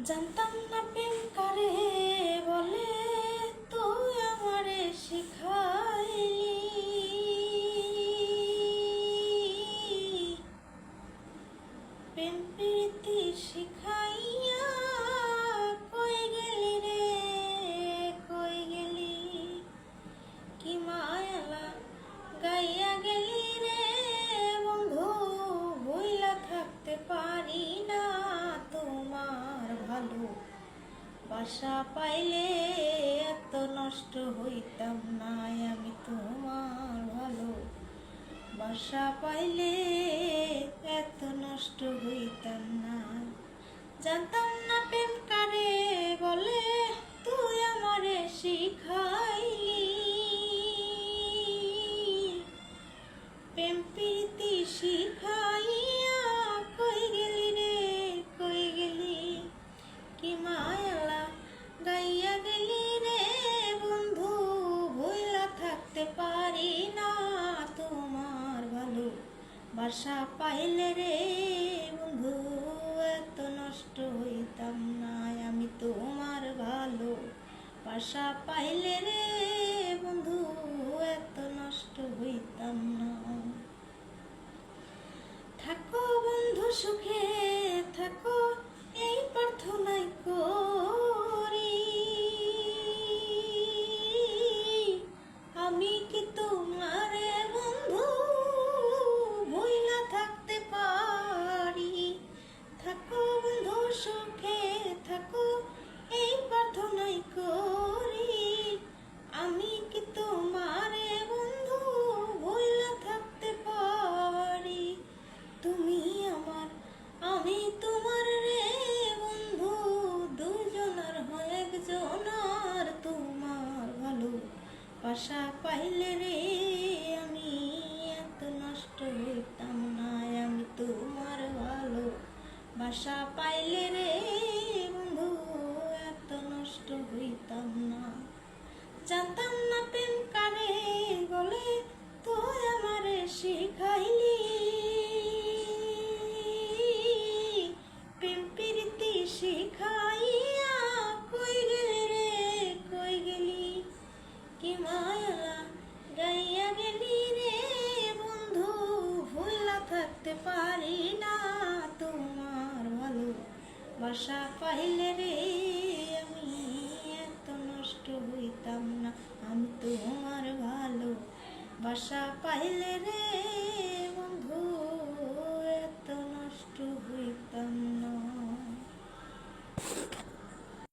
জানতাম না প্রেম কারে বলে, তুই আমারে শিখাইলি। প্রেম প্রীতি শিখাইয়া কই গেলি রে, কই গেলি? কি মায়ালা গাইয়া গেলি রে বন্ধু, ভুইলা থাকতে পারি না তোমার ভালো বাসা পাইলে এত নষ্ট হইতাম না আমি তোমার ভালো বাসা পাইলে এত নষ্ট হইতাম না। জানতাম না প্রেম কারে বলে, তুই আমারে শিখাইলি। প্রেম প্রীতি শিখাইয়া কই গেলি রে, কই গেলি? কি মায়ালা গাইয়া গেলি রে বন্ধু, ভুইলা থাকতে পারি না তোমার ভালো বাসা পাইলে রে বন্ধু, এত নষ্ট হইতাম না আমি তোমার ভালো বাসা পাইলে রে বন্ধু, এত নষ্ট হইতাম না। থাকো বন্ধু সুখে থাকো, এই প্রার্থনাই করি। আমি কি তোমারে বন্ধু ভুইলা থাকতে পারি? থাকো বন্ধু সুখে থাকো, এই প্রার্থনাই করি। আমি কি তোমারে বন্ধু ভুইলা থাকতে পারি? তুমি আমার আমি তোমার রে বন্ধু, দুজনের হয় একজনার তোমার ভালো বাসা পাইলে রে আমি এত নষ্ট হইতাম না আমি তোমার ভালো বাসা পাইলে রে বন্ধু, এত নষ্ট হইতাম না। জানতাম না প্রেম কারে বলে, তুই আমারে শিখাইলি। প্রেম প্রীতি শিখাইয়া কই গেলি রে, কই গেলি? কি মায়ালা গাইয়া গেলি রে বন্ধু, ভুইলা থাকতে পারি না তোমার ভালো বাসা পাইলে রে আমি এত নষ্ট হইতাম না আমি তোমার ভালো বাসা পাইলে রে বন্ধু, এত নষ্ট হইতাম না।